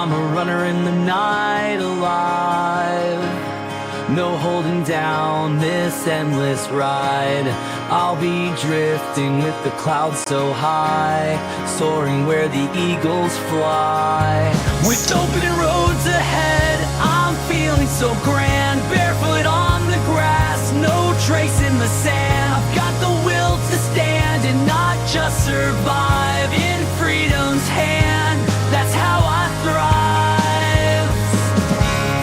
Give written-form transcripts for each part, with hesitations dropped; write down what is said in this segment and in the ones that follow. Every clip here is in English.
I'm a runner in the night, alive. No holding down this endless ride. I'll be drifting with the clouds so high, soaring where the eagles fly. With open roads ahead, I'm feeling so grand. Barefoot on the grass, no trace in the sand. I've got the will to stand and not just survive. In freedom's hand, that's how I thrive.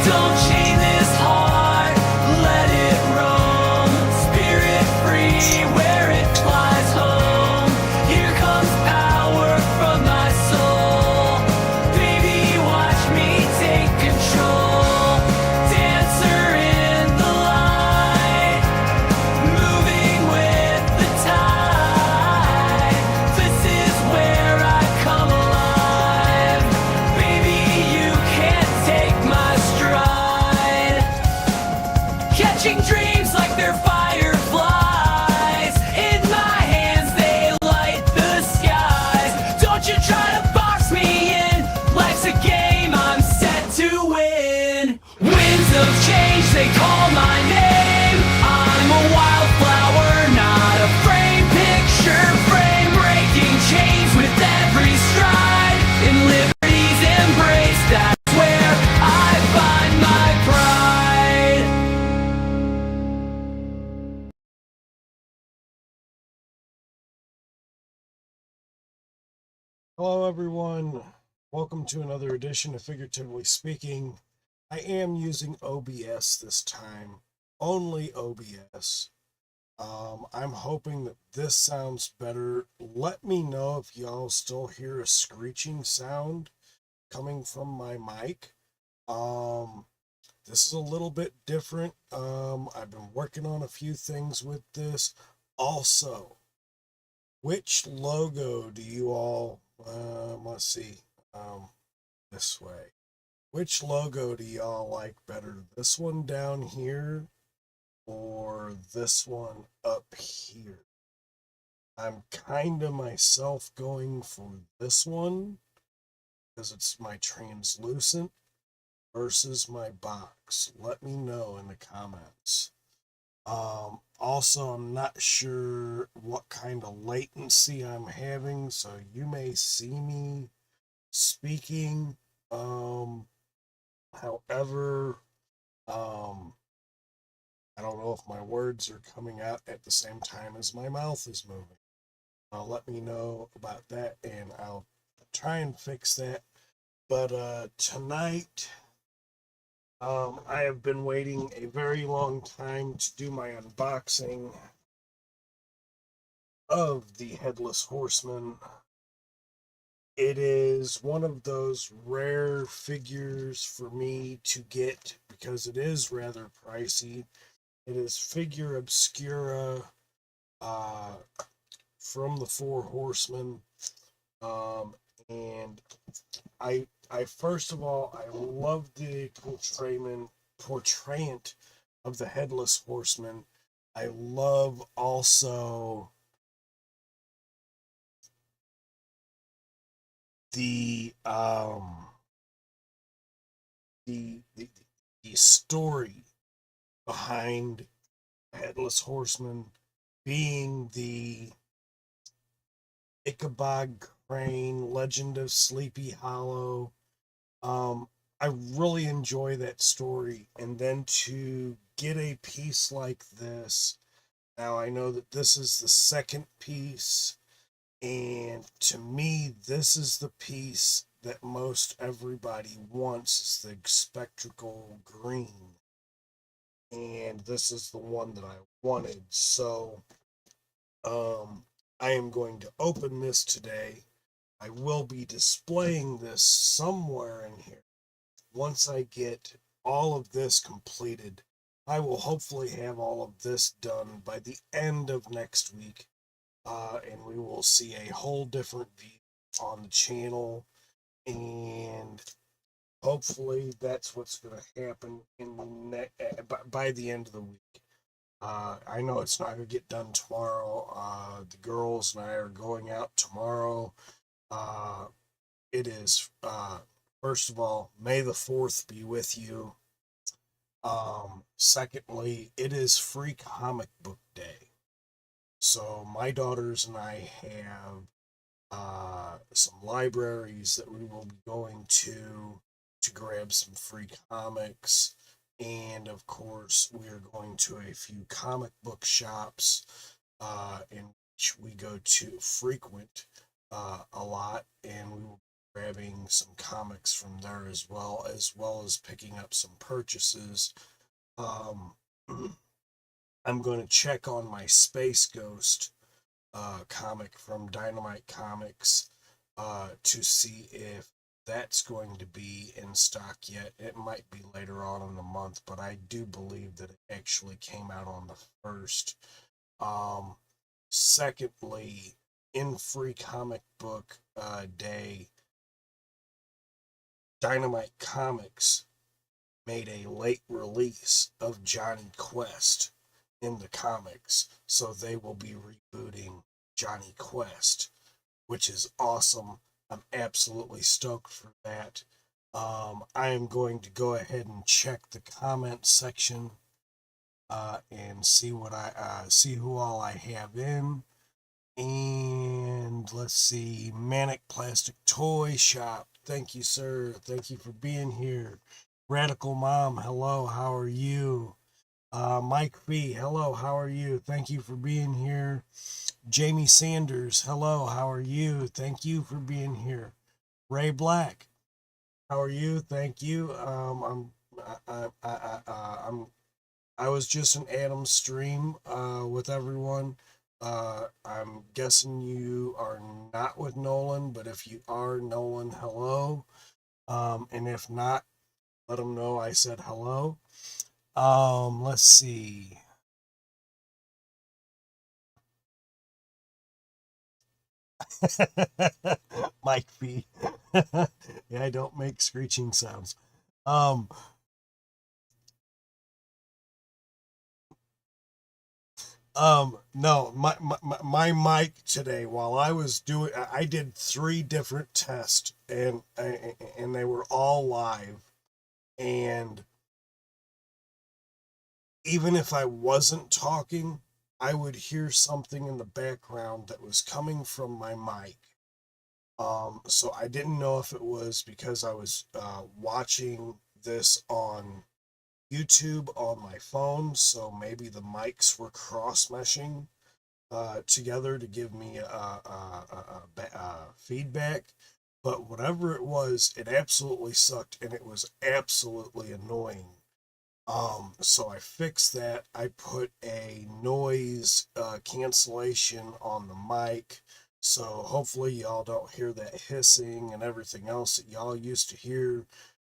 Don't chain this heart, let it roam. Spirit free where it flies home. Here comes power from my soul. Baby, watch me take control. Dancer in the light, moving with the tide. This is where I come alive. Baby, you can't take my stride. Catching dreams like they're fireflies. In my hands they light the skies. Don't you try to box me in. Life's a game, I'm set to win. Winds of change, they call my name. I'm a wildflower, not a frame picture frame. Breaking chains with every stride. In liberty's embrace, that's where I find my pride. Hello, everyone. Welcome to another edition of Figuratively Speaking. I am using OBS this time, only OBS. I'm hoping that this sounds better. Let me know if y'all still hear a screeching sound coming from my mic. This is a little bit different. I've been working on a few things with this. Also, which logo do you all, let's see, this way. Which logo do y'all like better? This one down here or this one up here? I'm kind of myself going for this one because it's my translucent versus my box. Let me know in the comments. Also, I'm not sure what kind of latency I'm having, so you may see me speaking. However, I don't know if my words are coming out at the same time as my mouth is moving. Let me know about that, and I'll try and fix that. But tonight, I have been waiting a very long time to do my unboxing of the Headless Horseman. It is one of those rare figures for me to get because it is rather pricey. It is figure obscura from the Four Horsemen. And I first of all, I love the portrayment of the Headless Horseman. I love also the story behind Headless Horseman being the Ichabod Crane, Legend of Sleepy Hollow. I really enjoy that story, and then to get a piece like this. Now I know that this is the second piece, and to me, this is the piece that most everybody wants, is the spectral green. And this is the one that I wanted. So, I am going to open this today. I will be displaying this somewhere in here. Once I get all of this completed, I will hopefully have all of this done by the end of next week. And we will see a whole different view on the channel, and hopefully that's what's going to happen by the end of the week. I know it's not going to get done tomorrow. The girls and I are going out tomorrow. It is first of all, may the 4th be with you. Secondly, it is Free Comic Book Day. So my daughters and I have some libraries that we will be going to grab some free comics. And of course, we are going to a few comic book shops in which we go to frequent a lot, and we will be grabbing some comics from there as well as picking up some purchases. Um, I'm going to check on my Space Ghost comic from Dynamite Comics to see if that's going to be in stock yet. It might be later on in the month, but I do believe that it actually came out on the 1st. Secondly, in Free Comic Book Day, Dynamite Comics made a late release of Johnny Quest in the comics, so they will be rebooting Johnny Quest, which is awesome. I'm absolutely stoked for that. I am going to go ahead and check the comment section and see what I see who all I have in. And let's see, Manic Plastic Toy Shop. Thank you, sir. Thank you for being here. Radical Mom, hello. How are you? Mike V, hello. How are you? Thank you for being here. Jamie Sanders, hello. How are you? Thank you for being here. Ray Black, how are you? Thank you. I was just in Adam's stream with everyone. I'm guessing you are not with Nolan, but if you are, Nolan, hello. And if not, let him know I said hello. Let's see. Mike B. Yeah, I don't make screeching sounds. Um, no, my mic today, while I was doing, I did 3 different tests, and they were all live. And even if I wasn't talking, I would hear something in the background that was coming from my mic. So I didn't know if it was because I was watching this on YouTube on my phone, so maybe the mics were cross meshing together to give me feedback. But whatever it was, it absolutely sucked, and it was absolutely annoying. So I fixed that. I put a noise cancellation on the mic. So hopefully y'all don't hear that hissing and everything else that y'all used to hear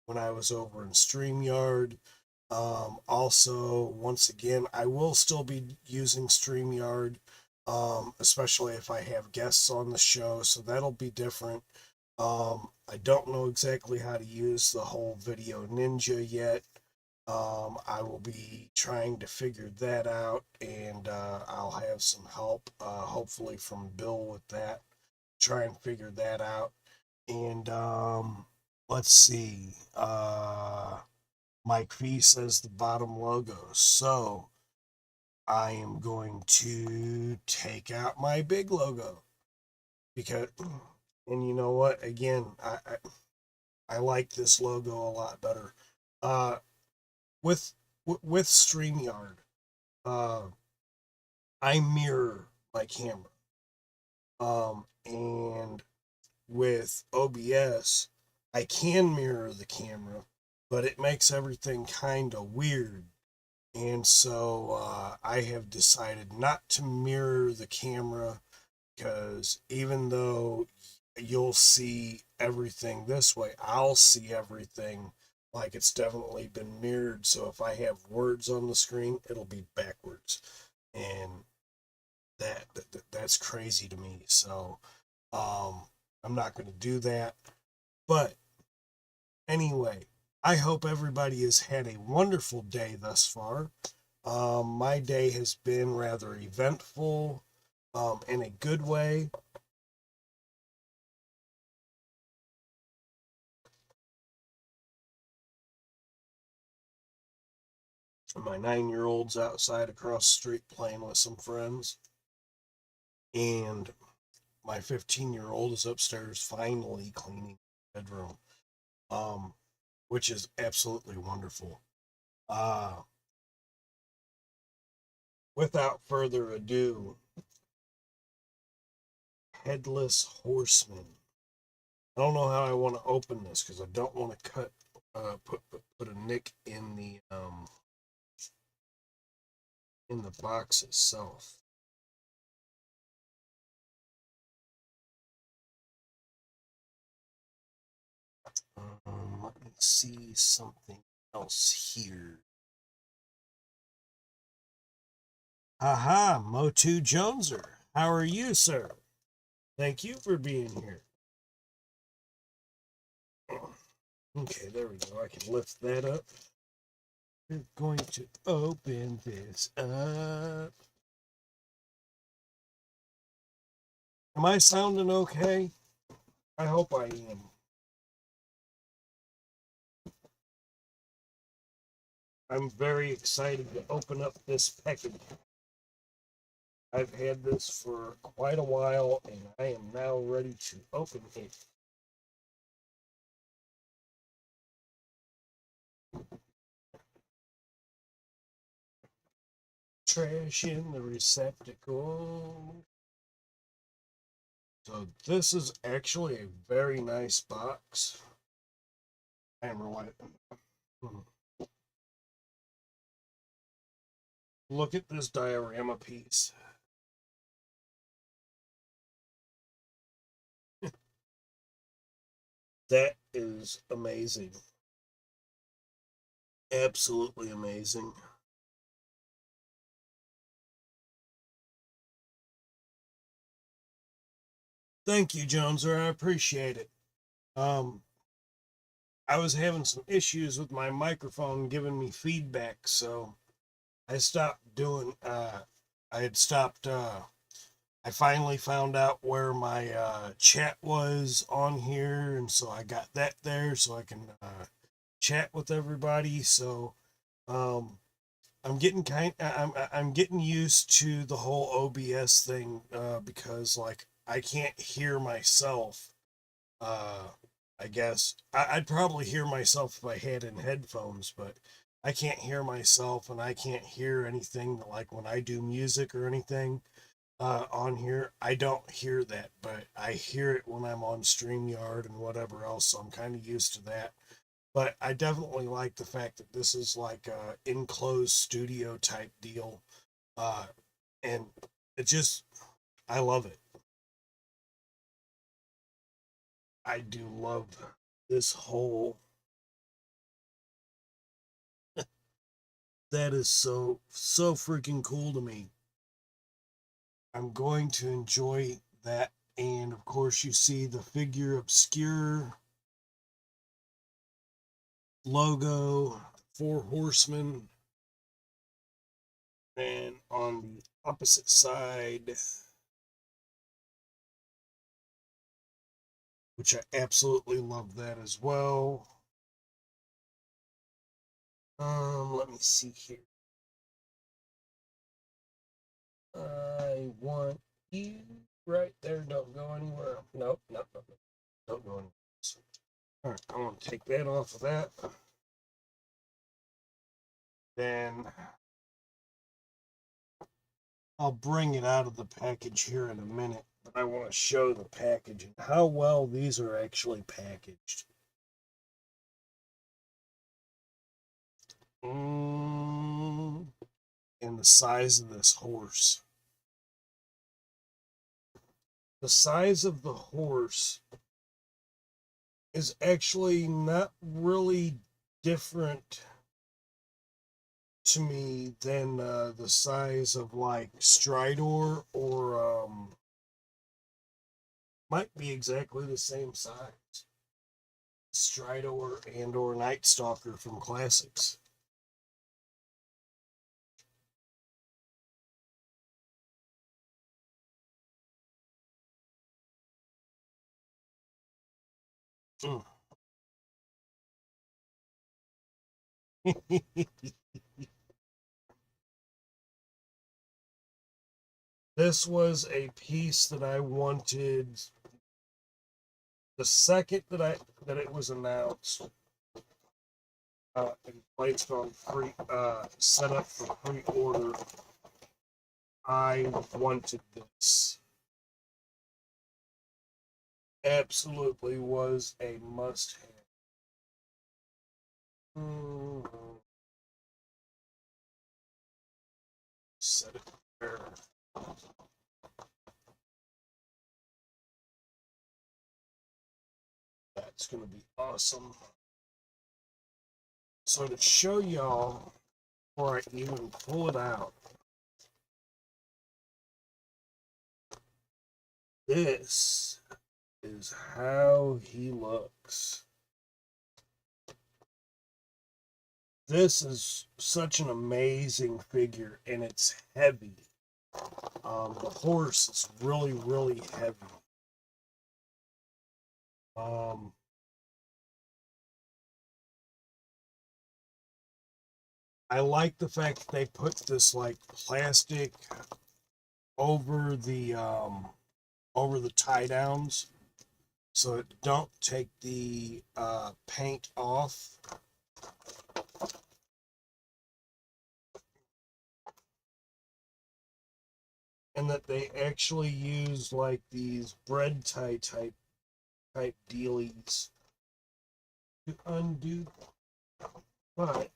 when I was over in StreamYard. Also, once again, I will still be using StreamYard, especially if I have guests on the show, so that'll be different. I don't know exactly how to use the whole Video Ninja yet. I will be trying to figure that out, and I'll have some help, hopefully from Bill with that. Try and figure that out. And let's see. Mike V says the bottom logo. So I am going to take out my big logo because, and you know what? Again, I like this logo a lot better. With with StreamYard, uh, I mirror my camera. And with OBS, I can mirror the camera, but it makes everything kind of weird. And so I have decided not to mirror the camera because even though you'll see everything this way, I'll see everything like it's definitely been mirrored. So if I have words on the screen, it'll be backwards. And that's crazy to me. So I'm not going to do that. But anyway, I hope everybody has had a wonderful day thus far. My day has been rather eventful in a good way. My 9-year-old's outside across the street playing with some friends. And my 15-year-old is upstairs finally cleaning the bedroom, which is absolutely wonderful. Without further ado, Headless Horseman. I don't know how I want to open this because I don't want to put a nick in the box itself. Let me see something else here. Aha, Motu Joneser. How are you, sir? Thank you for being here. Okay, there we go. I can lift that up. We're going to open this up. Am I sounding okay? I hope I am. I'm very excited to open up this package. I've had this for quite a while and I am now ready to open it. Trash in the receptacle. So this is actually a very nice box. I am reliant. Look at this diorama piece. That is amazing. Absolutely amazing. Thank you, Joneser. I appreciate it. I was having some issues with my microphone giving me feedback, so I stopped doing I had stopped I finally found out where my chat was on here, and so I got that there so I can chat with everybody. So I'm I'm getting used to the whole OBS thing because like I can't hear myself. I guess I'd probably hear myself if I had in headphones, but I can't hear myself and I can't hear anything like when I do music or anything on here. I don't hear that, but I hear it when I'm on StreamYard and whatever else. So I'm kind of used to that. But I definitely like the fact that this is like a enclosed studio type deal. Uh, and it just, I love it. I do love this whole, that is so freaking cool to me. I'm going to enjoy that. And of course, you see the Figure Obscure logo, Four Horsemen. And on the opposite side, which I absolutely love that as well. Let me see here. I want you right there. Don't go anywhere. Nope, nope, nope. Don't go anywhere. All right, I want to take that off of that. Then I'll bring it out of the package here in a minute, but I want to show the package and how well these are actually packaged. And the size of this horse. The size of the horse is actually not really different to me than the size of like Stridor or might be exactly the same size. Stridor and or Night Stalker from Classics. Mm. This was a piece that I wanted the second that it was announced and placed on set up for pre-order. I wanted this. Absolutely was a must-have. Set it there. That's going to be awesome. So to show y'all, before I even pull it out, this is how he looks. This is such an amazing figure, and it's heavy. The horse is really, really heavy. I like the fact that they put this like plastic over the tie downs, so it don't take the paint off. And that they actually use like these bread tie type dealies to undo. But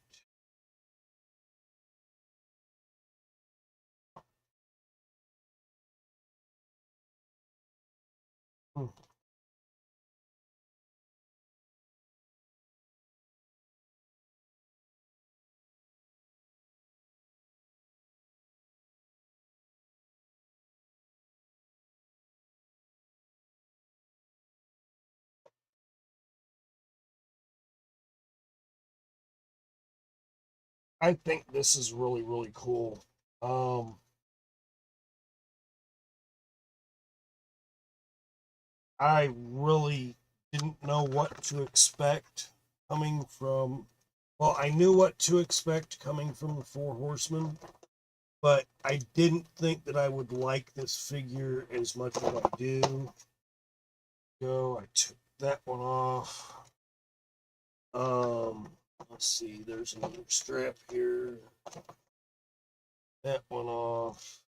I think this is really, really cool. I really didn't know what to expect coming from. Well, I knew what to expect coming from the Four Horsemen, but I didn't think that I would like this figure as much as I do. I took that one off. Let's see, there's another strap here. That one off.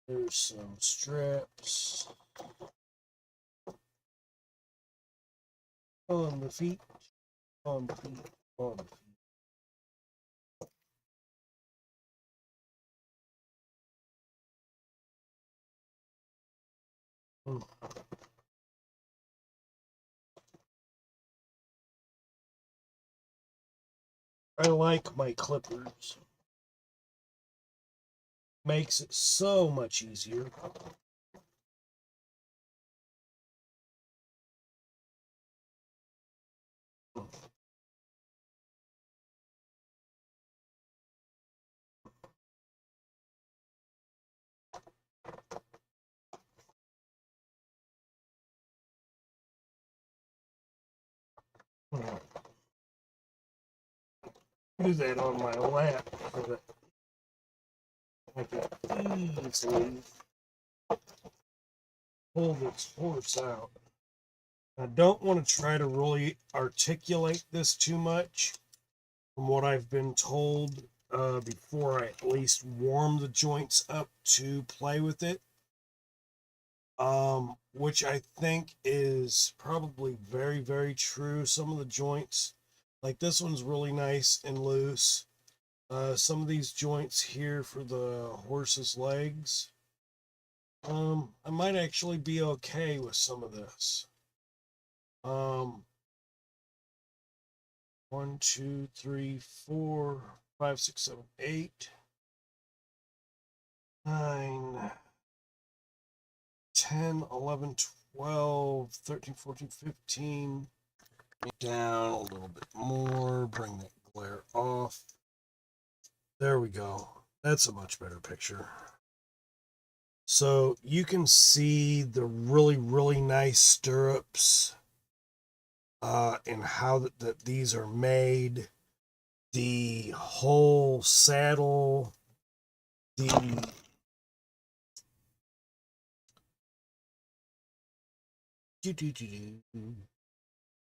There's some straps on the feet, on the feet, on the feet. I like my clippers. Makes it so much easier. Do that on my lap so that I can easily pull this horse out. I don't want to try to really articulate this too much from what I've been told before I at least warm the joints up to play with it. Which I think is probably very, very true. Some of the joints, like this one's really nice and loose. Some of these joints here for the horse's legs, I might actually be okay with some of this. 1, 2, 3, 4, 5, 6, 7, 8, 9, 10, 11, 12, 13, 14, 15. Down a little bit more, bring that glare off. There we go. That's a much better picture. So you can see the really, really nice stirrups and how that these are made. The whole saddle, the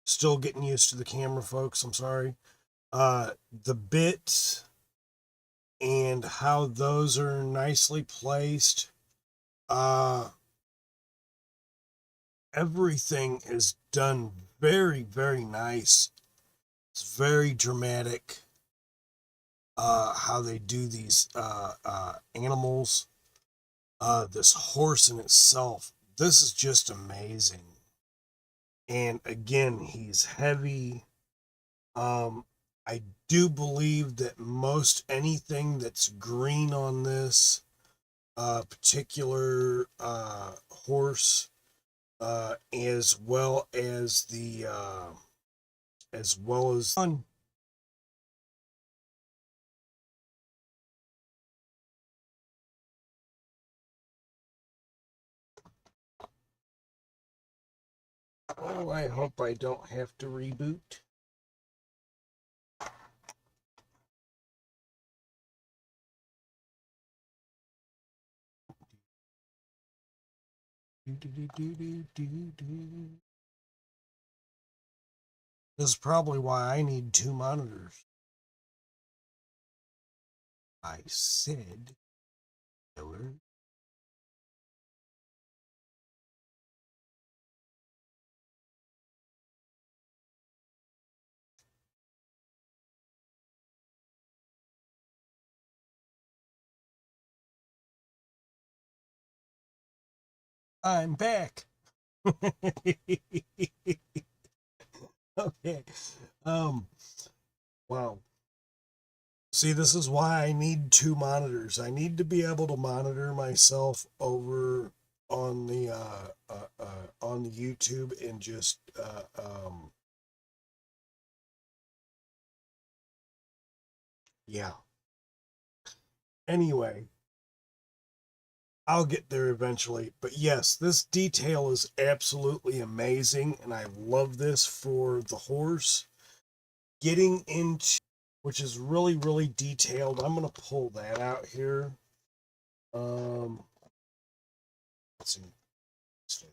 Still getting used to the camera, folks. I'm sorry. The bits and how those are nicely placed. Everything is done very, very nice. It's very dramatic. How they do these animals. This horse in itself. This is just amazing. And again, he's heavy. I do believe that most anything that's green on this particular horse, as well as the oh, I hope I don't have to reboot. This is probably why I need two monitors. I said killer. I'm back. Okay. Wow. See, this is why I need two monitors. I need to be able to monitor myself over on the on the YouTube and just yeah. Anyway, I'll get there eventually. But yes, this detail is absolutely amazing, and I love this for the horse. Getting into, which is really, really detailed. I'm gonna pull that out here. Let's see.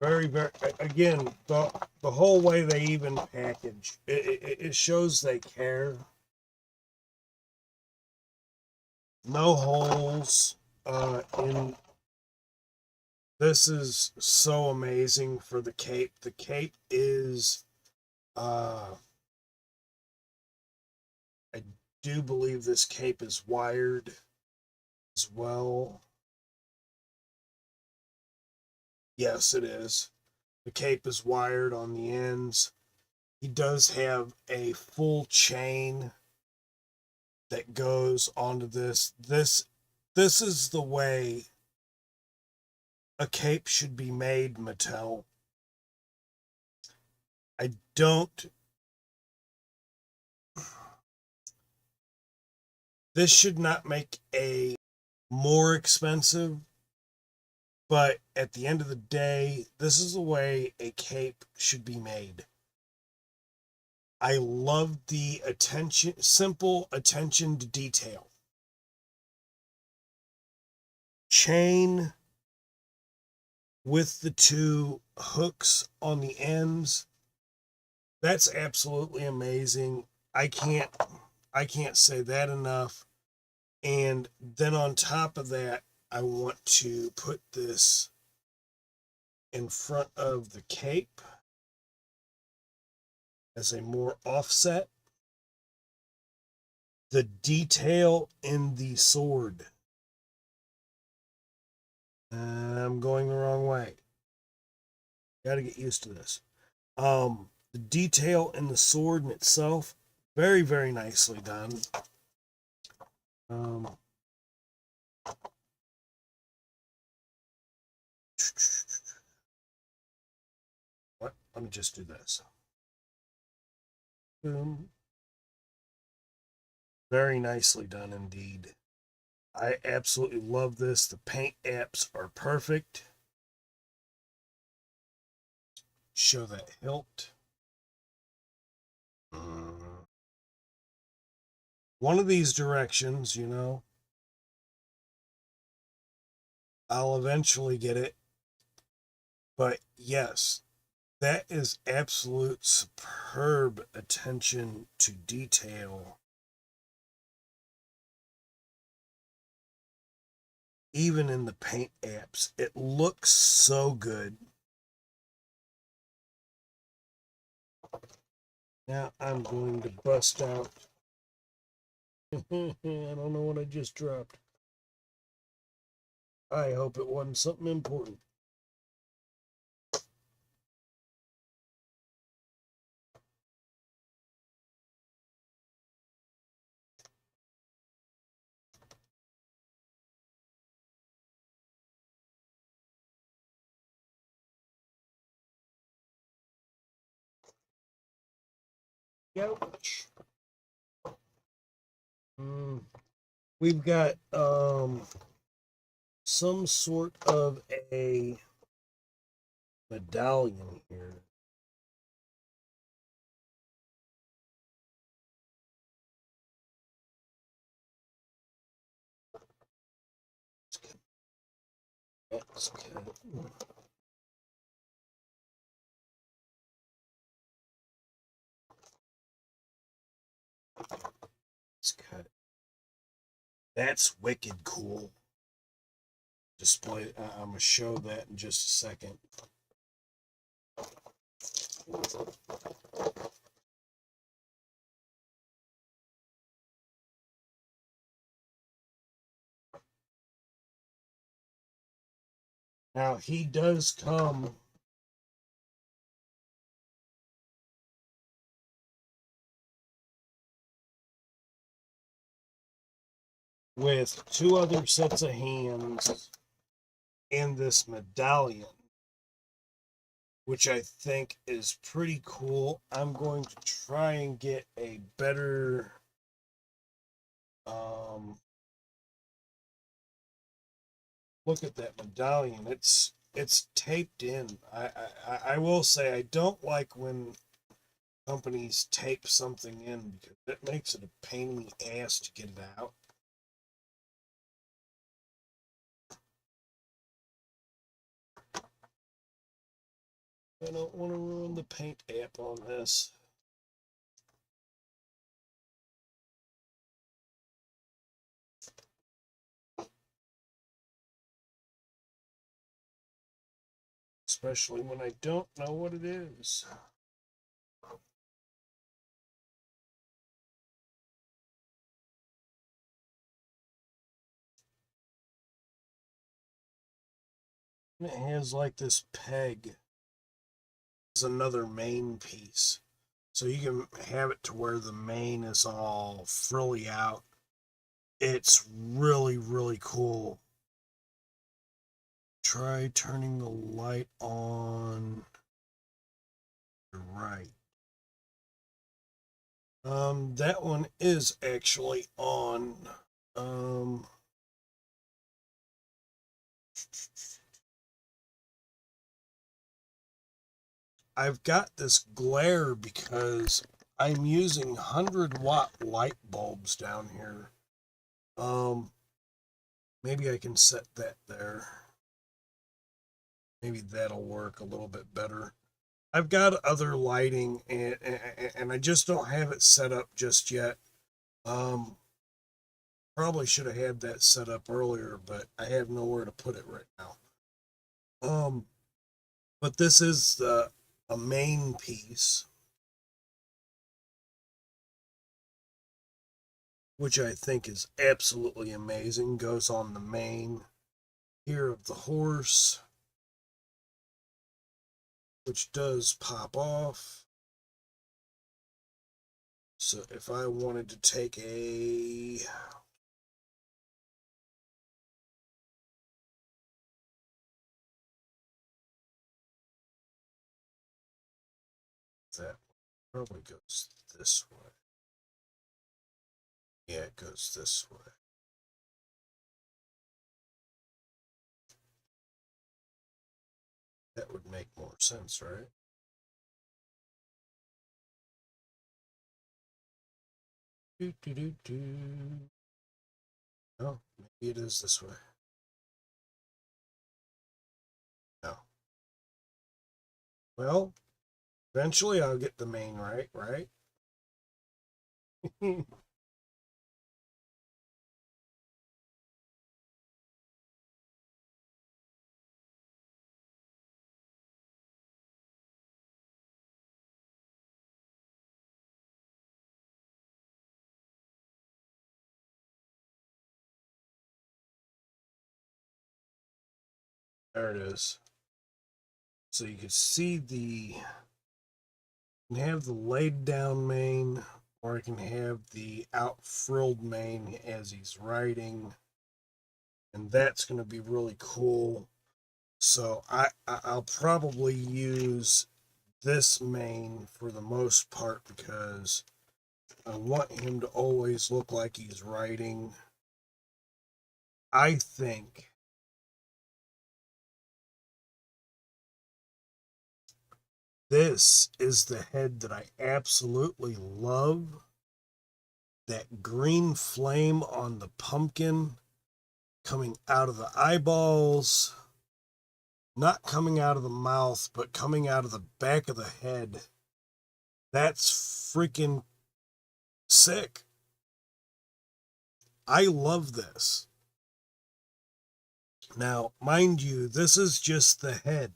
Very, very, again, the whole way they even package, it shows they care. No holes in. This is so amazing for the cape. The cape is, I do believe this cape is wired as well. Yes, it is. The cape is wired on the ends. He does have a full chain that goes onto this. This is the way a cape should be made, Mattel. I don't. This should not make a more expensive, but at the end of the day, this is the way a cape should be made. I love the attention, simple attention to detail. Chain with the two hooks on the ends. That's absolutely amazing. I can't say that enough. And then on top of that, I want to put this in front of the cape as a more offset. The detail in the sword. I'm going the wrong way. Got to get used to this. The detail in the sword in itself, very, very nicely done. What? Let me just do this. Boom. Very nicely done indeed. I absolutely love this. The paint apps are perfect. Show that hilt. One of these directions, you know. I'll eventually get it. But yes, that is absolute superb attention to detail. Even in the paint apps, it looks so good. Now I'm going to bust out. I don't know what I just dropped. I hope it wasn't something important. Ouch. We've got some sort of a medallion here. That's good. Let's cut. That's wicked cool. Display. I'm gonna show that in just a second. Now he does come with two other sets of hands and this medallion, which I think is pretty cool. I'm going to try and get a better look at that medallion. It's taped in. I will say I don't like when companies tape something in because it makes it a pain in the ass to get it out. I don't want to ruin the paint app on this. Especially when I don't know what it is. And it has like this peg. It's another main piece. So you can have it to where the mane is all frilly out. It's really, really cool. Try turning the light on. Right. That one is actually on. I've got this glare because I'm using 100-watt light bulbs down here. Maybe I can set that there. Maybe that'll work a little bit better. I've got other lighting and I just don't have it set up just yet. Probably should have had that set up earlier, but I have nowhere to put it right now. But this is a main piece, which I think is absolutely amazing. Goes on the mane here of the horse, which does pop off. So if I wanted to take a that probably goes this way. Yeah, it goes this way. That would make more sense, right? Oh, maybe it is this way. Well, eventually I'll get the mane right, right? There it is. So you can see you can have the laid down mane, or I can have the out frilled mane as he's riding, and that's going to be really cool. So I'll probably use this mane for the most part because I want him to always look like he's riding. I think this is the head that I absolutely love. That green flame on the pumpkin coming out of the eyeballs, not coming out of the mouth, but coming out of the back of the head. That's freaking sick. I love this. Now, mind you, this is just the head.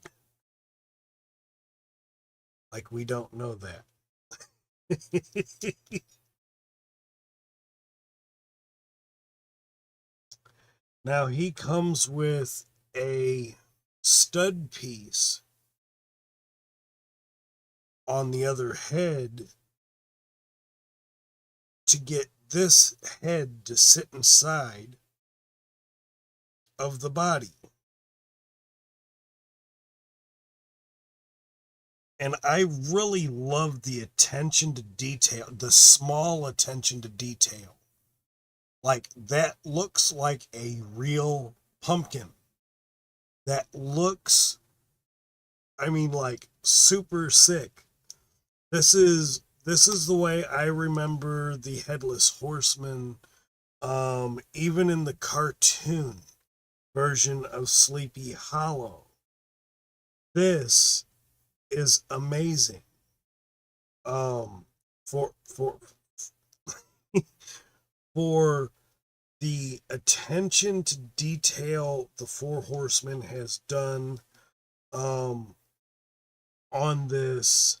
Like, we don't know that. Now, he comes with a stud piece on the other head to get this head to sit inside of the body. And I really love the attention to detail, the small attention to detail. Like, that looks like a real pumpkin. That looks, I mean, like, super sick. This is the way I remember the Headless Horseman, even in the cartoon version of Sleepy Hollow. This is amazing. For for the attention to detail the Four Horsemen has done on this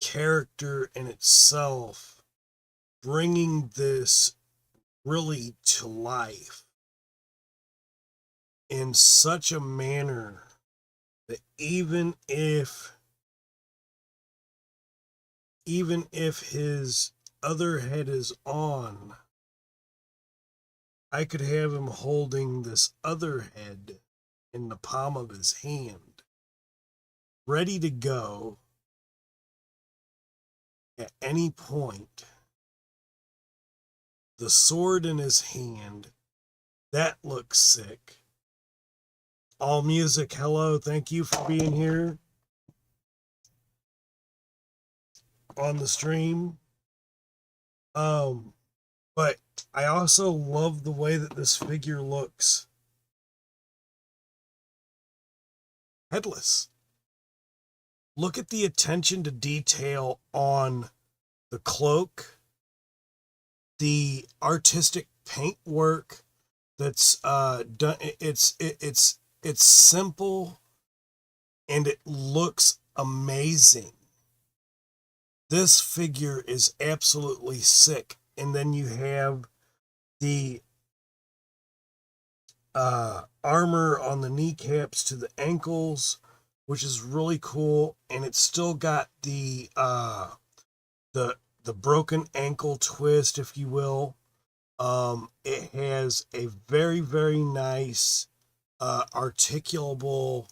character in itself, bringing this really to life in such a manner that even if his other head is on, I could have him holding this other head in the palm of his hand, ready to go at any point. The sword in his hand, that looks sick. All Music, hello, thank you for being here on the stream. But I also love the way that this figure looks headless. Look at the attention to detail on the cloak, the artistic paintwork that's done. It's simple and it looks amazing. This figure is absolutely sick. And then you have the armor on the kneecaps to the ankles, which is really cool. And it's still got the broken ankle twist, if you will. It has a very, very nice articulable.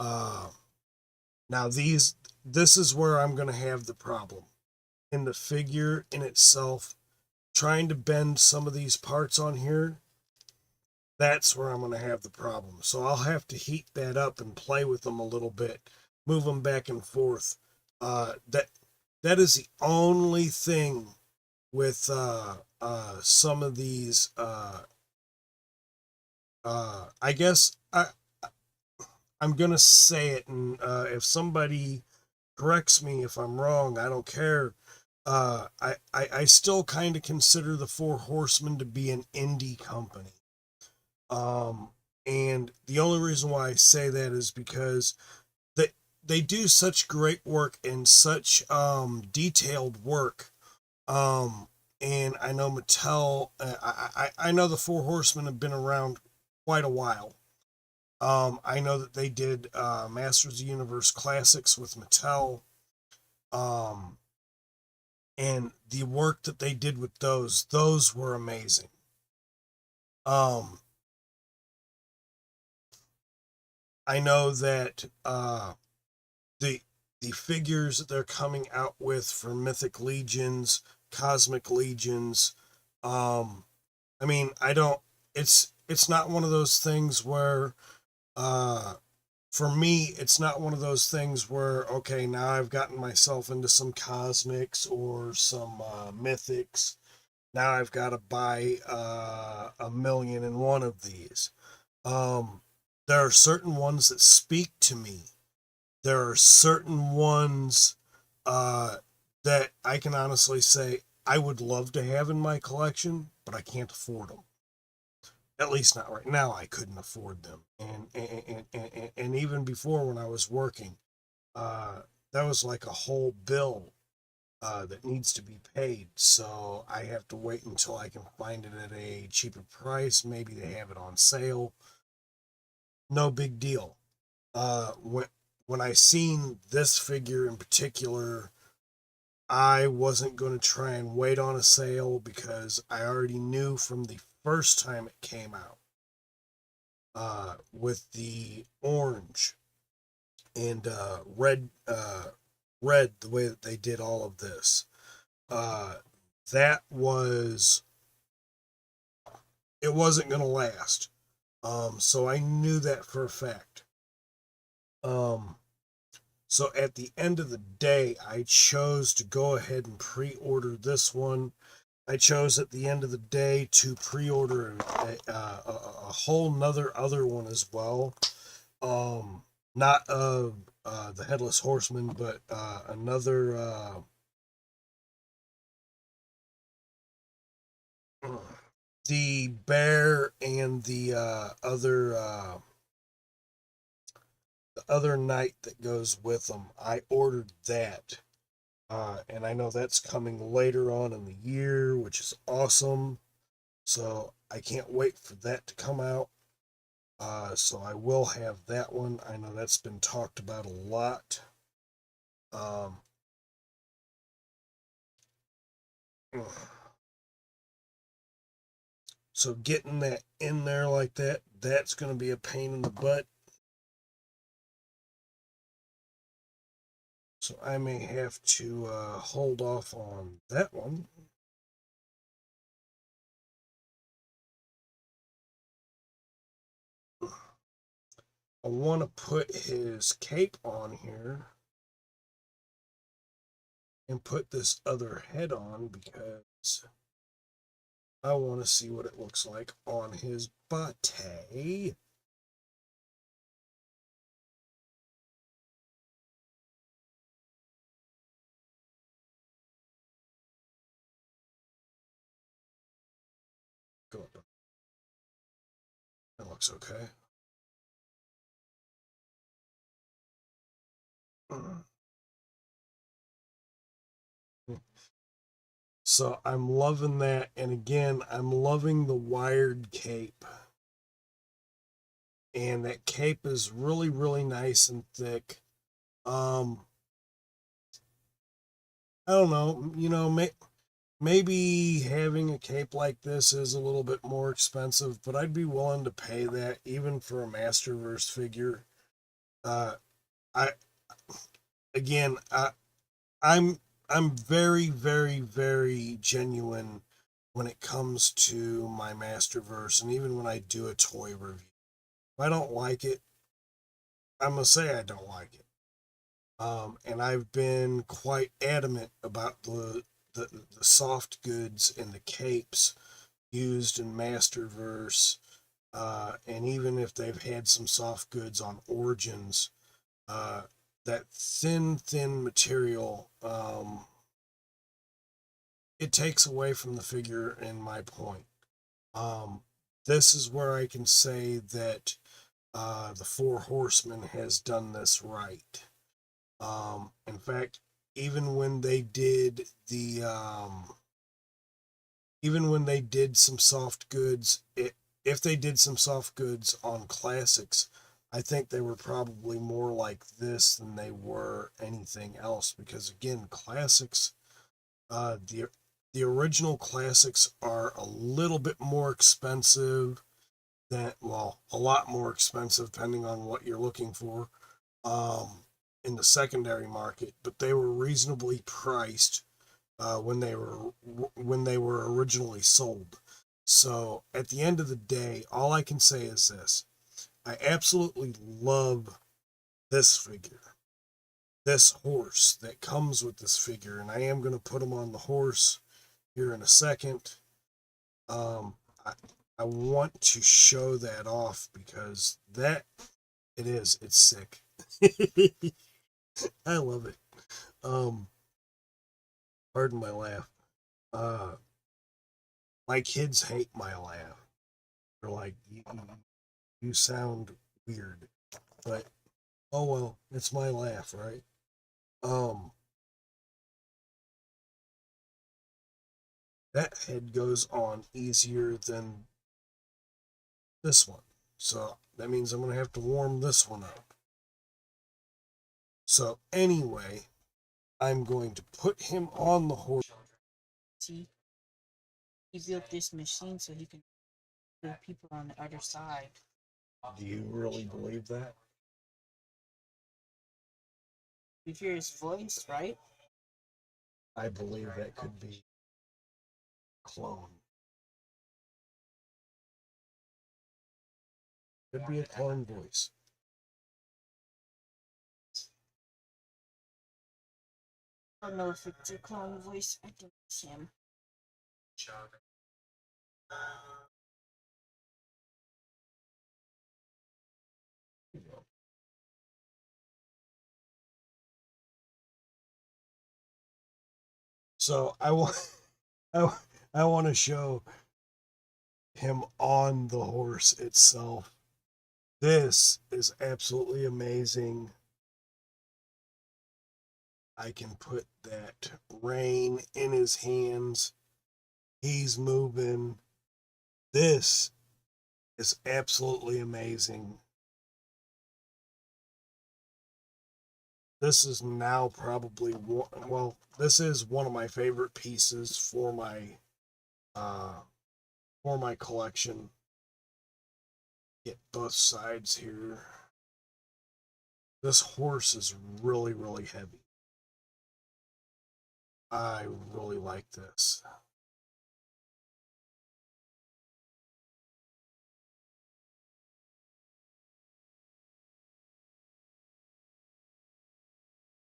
Now this is where I'm going to have the problem. In the figure in itself, trying to bend some of these parts on here, that's where I'm going to have the problem. So I'll have to heat that up and play with them a little bit, move them back and forth. That is the only thing with some of these. I guess I'm gonna say it, and if somebody corrects me if I'm wrong, I don't care. I still kind of consider the Four Horsemen to be an indie company. Um, and the only reason why I say that is because they they do such great work and such detailed work. Um, and I know Mattel. I know the Four Horsemen have been around quite a while. I know that they did Masters of the Universe Classics with Mattel. Um, and the work that they did with those were amazing. Um, I know that the the figures that they're coming out with for Mythic Legions, Cosmic Legions, um, I mean, I don't. It's not one of those things where, uh, for me, it's not one of those things where okay, now I've gotten myself into some cosmics or some mythics. Now I've got to buy a million and one of these. Um, there are certain ones that speak to me. There are certain ones uh, that I can honestly say I would love to have in my collection, but I can't afford them. At least not right now. I couldn't afford them, and even before when I was working, uh, that was like a whole bill that needs to be paid. So I have to wait until I can find it at a cheaper price. Maybe they have it on sale. No big deal. When I seen this figure in particular, I wasn't going to try and wait on a sale because I already knew from the first time it came out with the orange and red, the way that they did all of this. Uh, that was it wasn't going to last. So I knew that for a fact. Um, so at the end of the day, I chose to go ahead and pre-order this one. I chose at the end of the day to pre-order a whole nother other one as well. Not of the Headless Horseman, but another. The bear and the other knight that goes with them. I ordered that, and I know that's coming later on in the year, which is awesome. So I can't wait for that to come out. So I will have that one. I know that's been talked about a lot. Um, so getting that in there like that, that's going to be a pain in the butt. So I may have to hold off on that one. I want to put his cape on here and put this other head on because I want to see what it looks like on his body. Go up. That looks okay. So I'm loving that. And again, I'm loving the wired cape. And that cape is really, really nice and thick. Um, I don't know, maybe having a cape like this is a little bit more expensive, but I'd be willing to pay that even for a Masterverse figure. Uh, I again, I'm I'm very, very, very genuine when it comes to my Masterverse, and even when I do a toy review. If I don't like it, I'm gonna say I don't like it. And I've been quite adamant about the soft goods and the capes used in Masterverse. And even if they've had some soft goods on Origins, that thin material, it takes away from the figure in my point. This is where I can say that the Four Horsemen has done this right. In fact, even when they did even when they did some soft goods, if they did some soft goods on classics, I think they were probably more like this than they were anything else. Because again, classics, the original classics are a little bit more expensive than, well, a lot more expensive depending on what you're looking for in the secondary market, but they were reasonably priced when they were originally sold. So at the end of the day, all I can say is this: I absolutely love this figure, this horse that comes with this figure, and I am going to put him on the horse here in a second. Um, I, I want to show that off because it's sick. I love it. Um, Pardon my laugh. Uh, my kids hate my laugh. They're like, you sound weird, but oh well, it's my laugh, right? Um, that head goes on easier than this one, so that means I'm gonna have to warm this one up. So anyway, I'm going to put him on the horse. See, he built this machine so he can kill people on the other side. Do you really believe that? You hear his voice, right? I believe that could be clone. Could be a clone voice. I don't know if it's a clone voice. I think it's him. So I want I, I want to show him on the horse itself. This is absolutely amazing. I can put that rein in his hands. He's moving. This is absolutely amazing. This is now probably this is one of my favorite pieces uh for my collection. Get both sides here. This horse is really heavy. I really like this.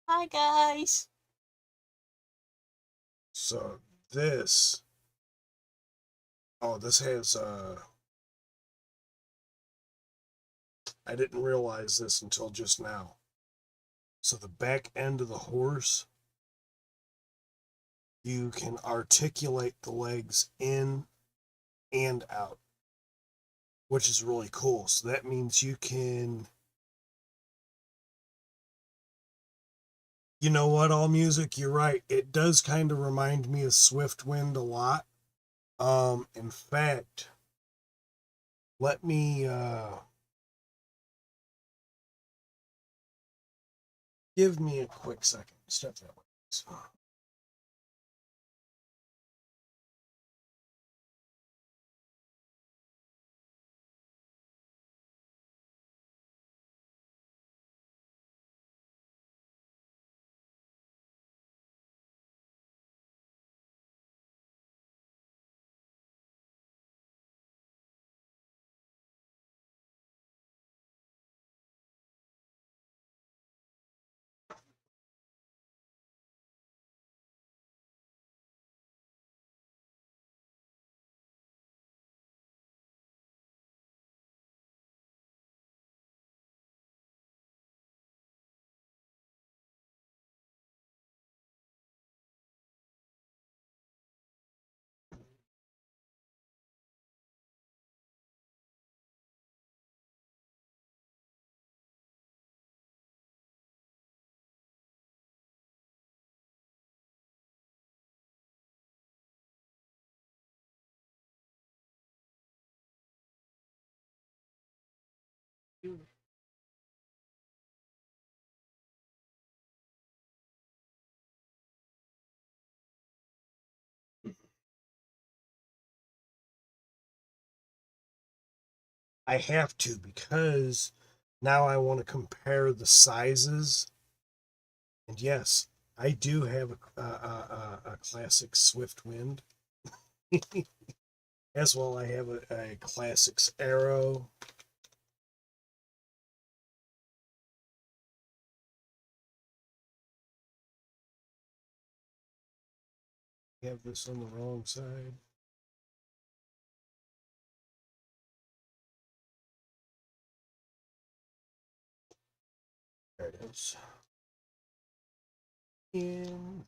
Hi, guys. So this, this has I didn't realize this until just now. So the back end of the horse, you can articulate the legs in and out, which is really cool. So that means you can, you know what, All Music, you're right. It does kind of remind me of Swift Wind a lot. In fact, let me give me a quick second. Step that way. Beautiful. I have to because now I want to compare the sizes. And yes, I do have a classic Swift Wind. As well, I have a classics Arrow. I have this on the wrong side. There it is. In.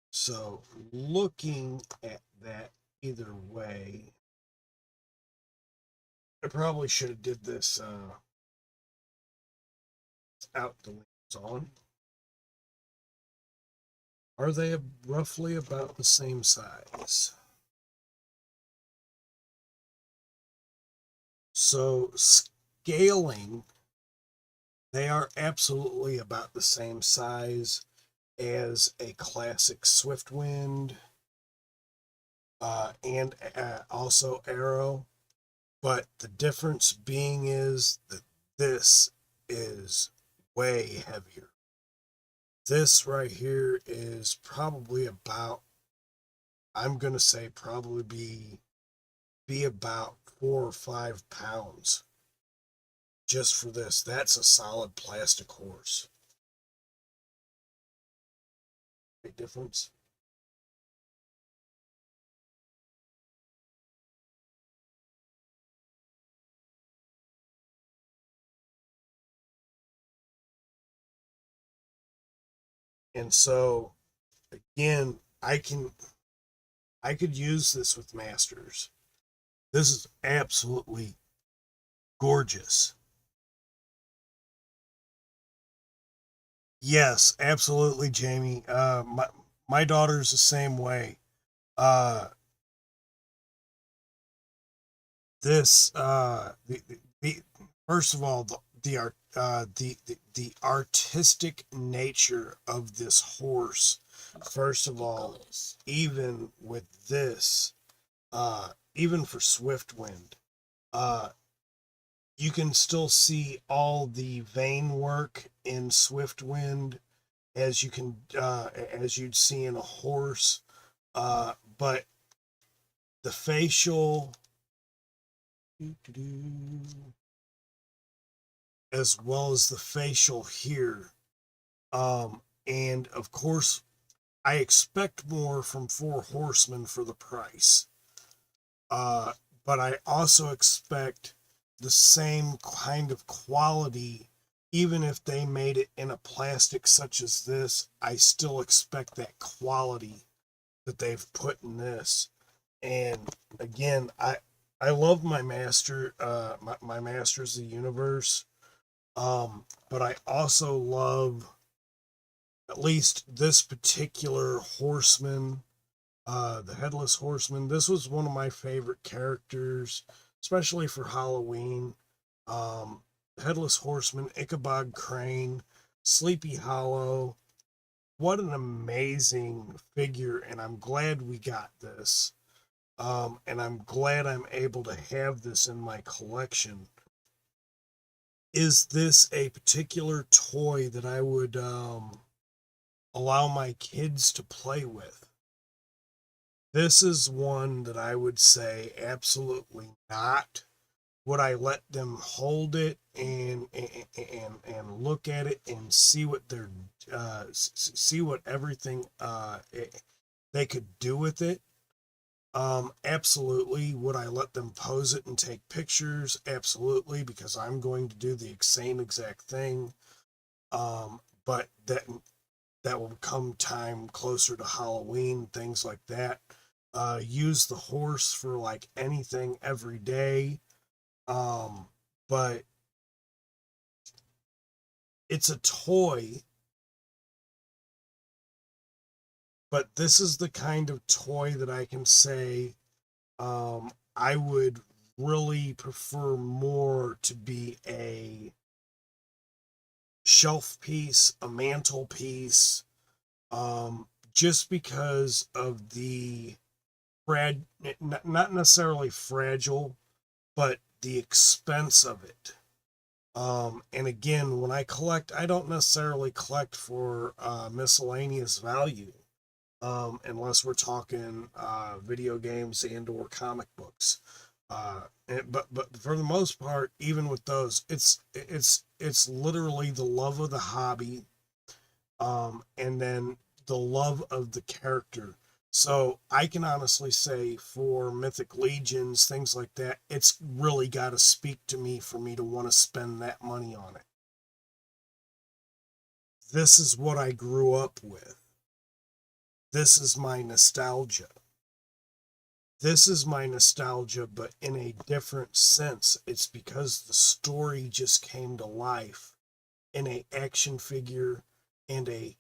So looking at that either way, I probably should have did this out the lens on. Are they roughly about the same size? So scaling, they are absolutely about the same size as a classic Swiftwind and also Arrow. But the difference being is that this is way heavier. This right here is probably about, I'm going to say probably be about 4 or 5 pounds just for this. That's a solid plastic horse. Big difference. And so again, I could use this with masters. This is absolutely gorgeous. Yes, absolutely, Jamie. My daughter's the same way. Uh, this the first of all the artistic nature of this horse. First of all, even with this, even for Swiftwind, uh, you can still see all the vein work in Swiftwind as you can as you'd see in a horse, but the facial as well as the facial here, and of course I expect more from Four Horsemen for the price, uh, but I also expect the same kind of quality. Even if they made it in a plastic such as this, I still expect that quality that they've put in this. And again, I love my master, my Masters of the Universe, but I also love at least this particular horseman, the Headless Horseman. This was one of my favorite characters, especially for Halloween. Headless Horseman, Ichabod Crane, Sleepy Hollow. What an amazing figure, and I'm glad we got this. And I'm glad I'm able to have this in my collection. Is this a particular toy that I would allow my kids to play with? This is one that I would say absolutely not. Would I let them hold it and look at it and see what they're see what everything they could do with it? Absolutely. Would I let them pose it and take pictures? Absolutely, because I'm going to do the same exact thing. But that will come time closer to Halloween, things like that. Use the horse for like anything every day. But it's a toy, but this is the kind of toy that I can say I would really prefer more to be a shelf piece, a mantle piece, just because of the not necessarily fragile, but the expense of it. And again, when I collect, I don't necessarily collect for miscellaneous value, unless we're talking video games and or comic books. But for the most part, even with those, it's literally the love of the hobby, and then the love of the character. So I can honestly say for Mythic Legions, things like that, it's really got to speak to me for me to want to spend that money on it. This is what I grew up with. This is my nostalgia. This is my nostalgia, but in a different sense. It's because the story just came to life in a action figure and a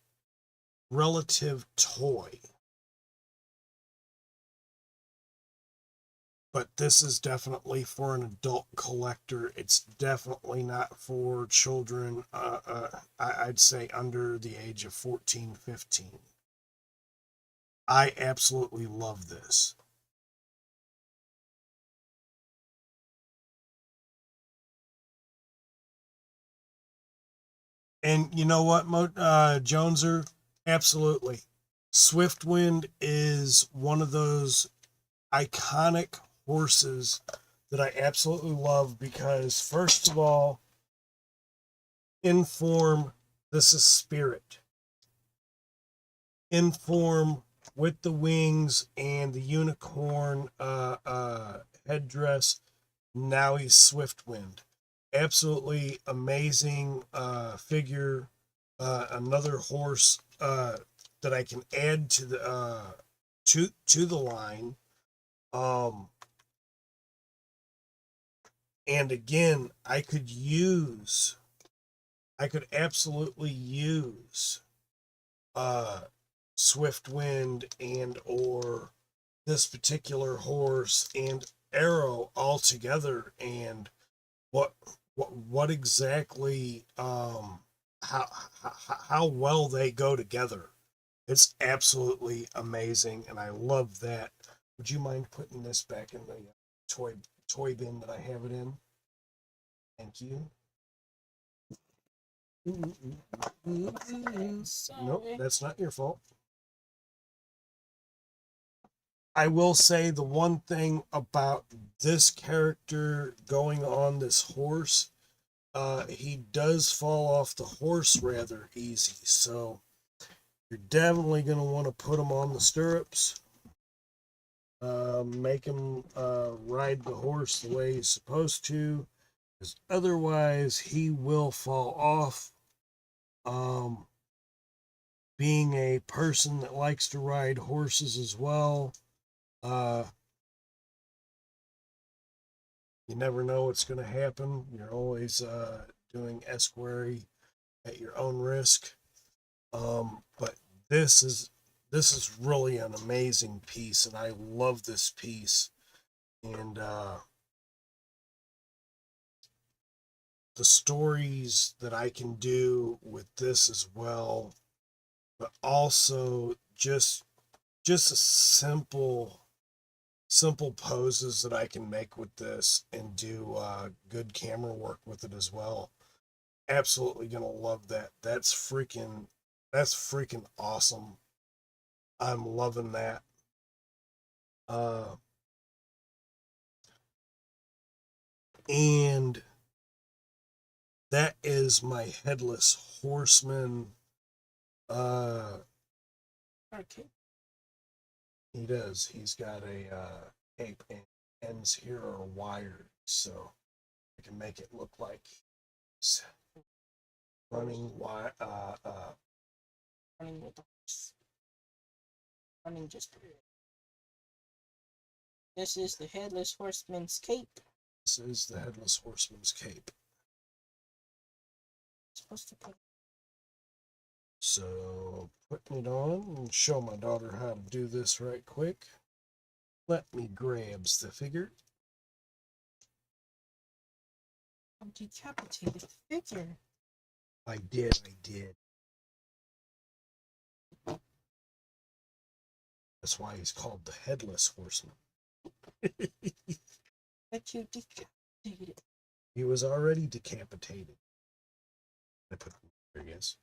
relative toy. But this is definitely for an adult collector. It's definitely not for children, I'd say under the age of 14, 15. I absolutely love this. And you know what, Joneser? Absolutely. Swiftwind is one of those iconic horses that I absolutely love because, first of all, in form, this is Spirit. In form, with the wings and the unicorn headdress, now he's Swiftwind. Absolutely amazing figure. Another horse that I can add to the line. And again, I could absolutely use Swiftwind and or this particular horse and Arrow all together, and what exactly how well they go together. It's absolutely amazing, and I love that. Would you mind putting this back in the toy bin that I have it in? Thank you. Nope, that's not your fault. I will say the one thing about this character going on this horse, he does fall off the horse rather easy. So you're definitely going to want to put him on the stirrups. Make him ride the horse the way he's supposed to, because otherwise he will fall off. Being a person that likes to ride horses as well, you never know what's going to happen. You're always doing esquire at your own risk. But this is really an amazing piece, and I love this piece. And the stories that I can do with this as well, but also just a simple poses that I can make with this and do good camera work with it as well. Absolutely gonna love that. That's freaking awesome. I'm loving that. And that is my Headless Horseman. Okay. He does. He's got a cape, and ends here are wired, so I can make it look like he's running Running with the horse. Running just for it. This is the Headless Horseman's cape. This is the Headless Horseman's cape. Supposed to put. So putting it on and show my daughter how to do this right quick. Let me grabs the figure. Decapitated figure. I did. That's why he's called the Headless Horseman. That you decapitated. He was already decapitated. I put him there, yes.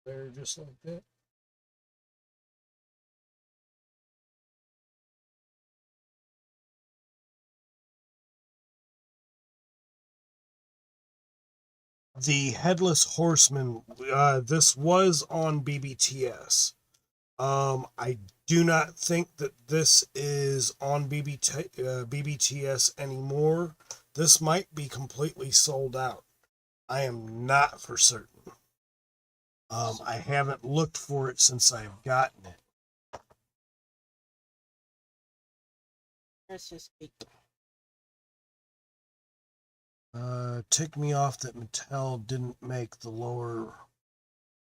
There, just like that. The Headless Horseman, this was on BBTS. I do not think that this is on BBTS anymore. This might be completely sold out. I am not for certain. I haven't looked for it since I've gotten it. That's just big. Ticked me off that Mattel didn't make the lower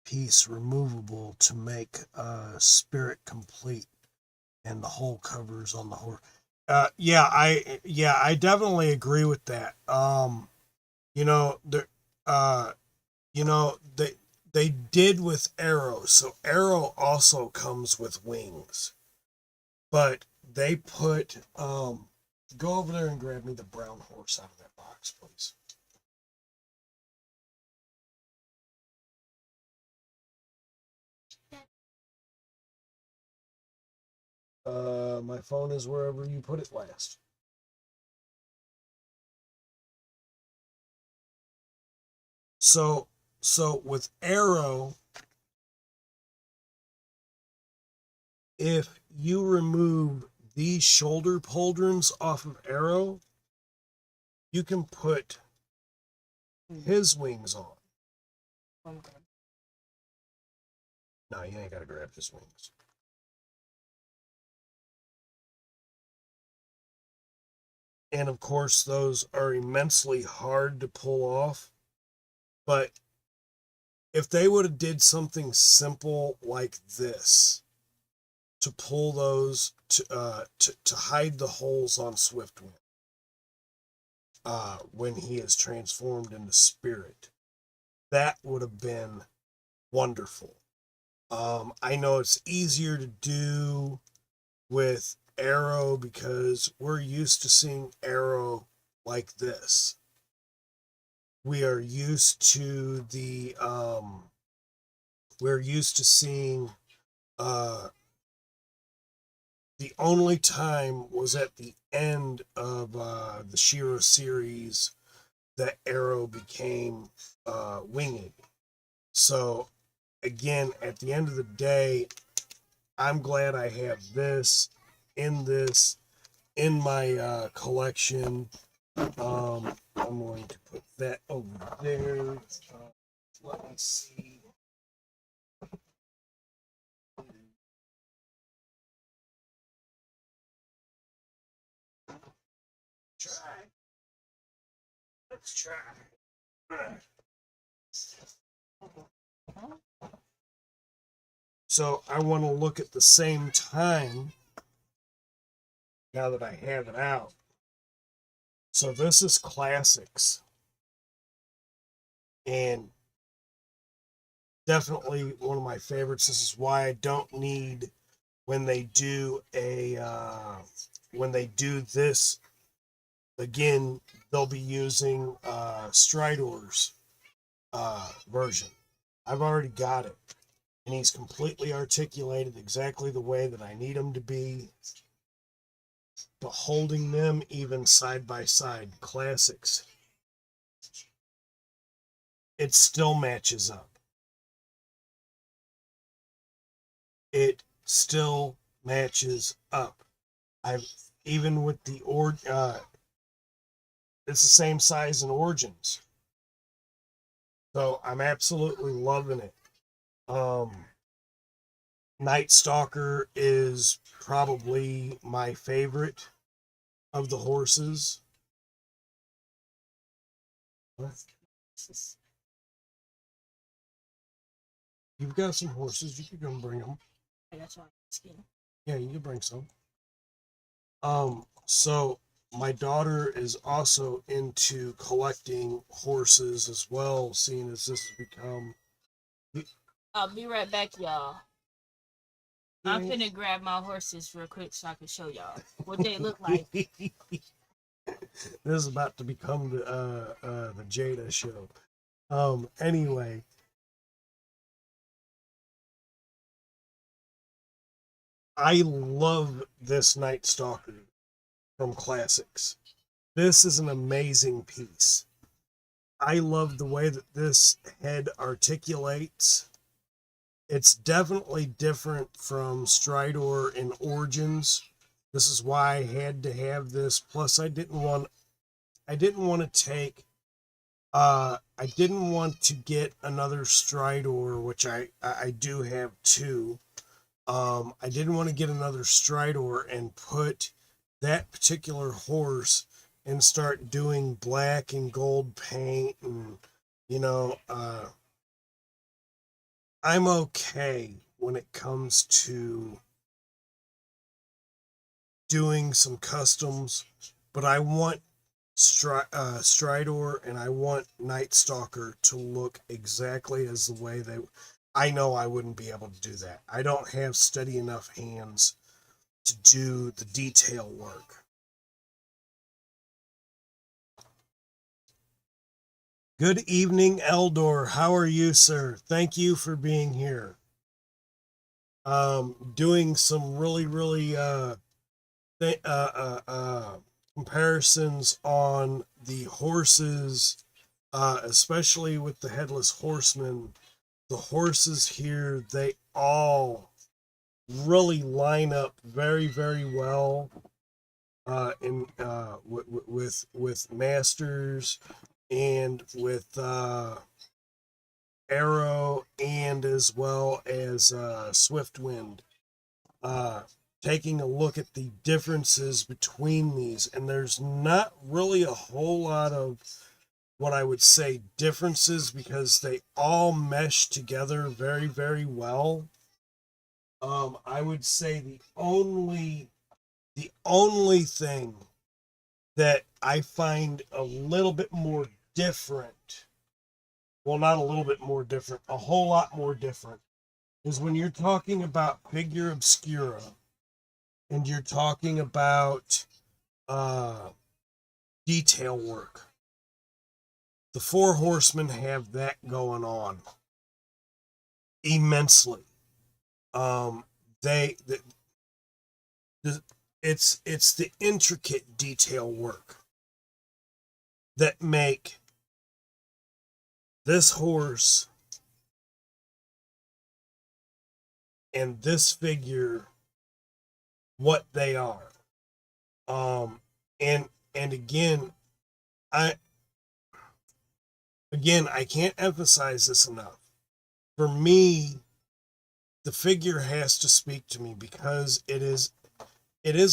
piece removable to make Spirit complete, and the whole covers on the horse. Yeah, I definitely agree with that. You know, they did with Arrow, so Arrow also comes with wings, but they put go over there and grab me the brown horse out of that box, please. My phone is wherever you put it last. So with Arrow, if you remove these shoulder pauldrons off of Arrow, you can put his wings on. No, you ain't got to grab his wings. And of course, those are immensely hard to pull off. But if they would have did something simple like this to pull those to hide the holes on Swiftwind when he is transformed into Spirit, that would have been wonderful. I know it's easier to do with Arrow because we're used to seeing Arrow like this. We are used to seeing the only time was at the end of the She-Ra series that Arrow became winged. So again, at the end of the day, I'm glad I have this in my collection. I'm going to put that over there. Let me see. Let's try. So I want to look at the same time now that I have it out. So this is classics. And definitely one of my favorites. This is why I don't need when they do this again, they'll be using Stridor's version. I've already got it. And he's completely articulated exactly the way that I need him to be. But holding them even side by side, classics, it still matches up. It still matches up. I've even with the It's the same size in Origins. So I'm absolutely loving it. Night Stalker is probably my favorite of the horses. You've got some horses. You can go and bring them. That's why I'm asking. Yeah, you can bring some. So my daughter is also into collecting horses as well, seeing as this has become. I'll be right back, y'all. I'm Yeah. finna grab my horses real quick so I can show y'all what they look like. This is about to become the Jada show. Anyway, I love this Night Stalker from Classics. This is an amazing piece. I love the way that this head articulates. It's definitely different from Stridor in Origins. This is why I had to have this. Plus, I didn't want to take. I didn't want to get another Stridor, which I do have two. I didn't want to get another Stridor and put that particular horse and start doing black and gold paint and you know I'm okay when it comes to doing some customs, but I want Stridor and I want Night Stalker to look exactly as the way they. I know I wouldn't be able to do that. I don't have steady enough hands to do the detail work. Good evening, Eldor. How are you, sir? Thank you for being here. Doing some really comparisons on the horses, especially with the Headless Horseman. The horses here, they all really line up very well in with Masters and with Arrow and as well as Swiftwind. Taking a look at the differences between these, and there's not really a whole lot of what I would say differences because they all mesh together very well. I would say the only thing that I find a little bit more different, well, not a little bit more different, a whole lot more different, is when you're talking about figure obscura and you're talking about detail work. The Four Horsemen have that going on immensely. It's the intricate detail work that make this horse and this figure what they are. And again, I can't emphasize this enough. For me, the figure has to speak to me because it is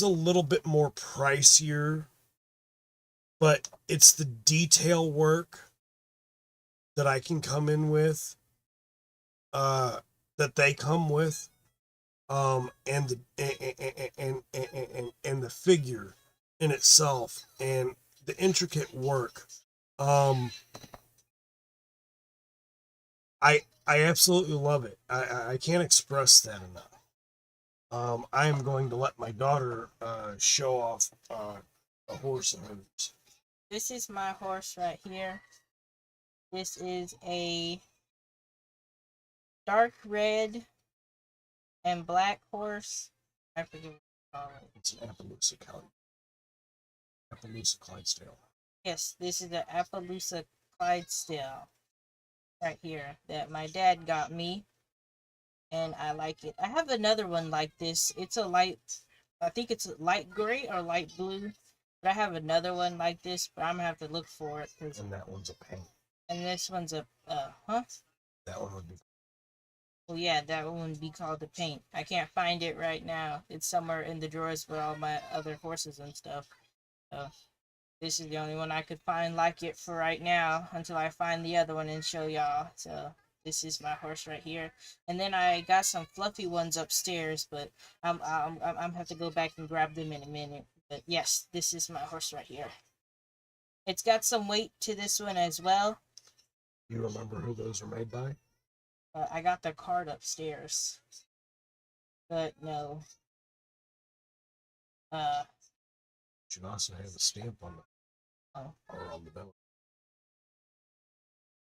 a little bit more pricier, but it's the detail work that I can come in with, that they come with, and the figure in itself and the intricate work. I absolutely love it. I can't express that enough. I am going to let my daughter show off a horse of hers. This is my horse right here. This is a dark red and black horse. I forget what you call it. It's an Appaloosa Clydesdale. Yes, this is the Appaloosa Clydesdale right here that my dad got me, and I like it. I have another one like this. It's a light, I think it's light gray or light blue. But I have another one like this, but I'm gonna have to look for it. And that one's a paint. And this one's a, huh? That one would be. Well, yeah, that one would be called the paint. I can't find it right now. It's somewhere in the drawers with all my other horses and stuff. So, this is the only one I could find like it for right now until I find the other one and show y'all. So, this is my horse right here. And then I got some fluffy ones upstairs, but I'm have to go back and grab them in a minute. But yes, this is my horse right here. It's got some weight to this one as well. You remember who those are made by? I got the card upstairs, but no. You should also have a stamp on the or on the belly.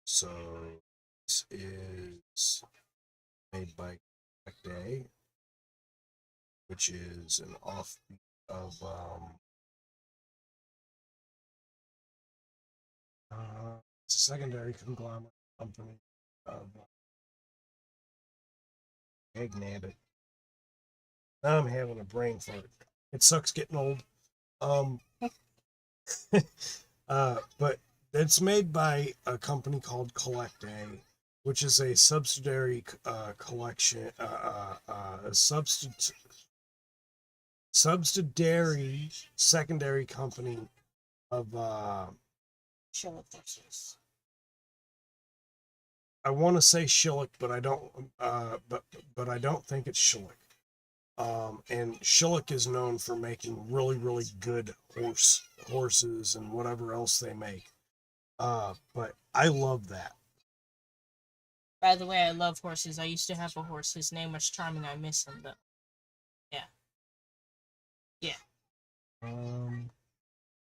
So this is made by Day, which is an offbeat of it's a secondary conglomerate company of Agnated. Now I'm having a brain fart. It sucks getting old. But it's made by a company called Collect A, which is a subsidiary collection, a subsidiary secondary company of Show it horses. I want to say Schillick, but I don't. But I don't think it's Schillick. And Schillick is known for making really, really good horses and whatever else they make. But I love that. By the way, I love horses. I used to have a horse. His name was Charming. I miss him though. Yeah.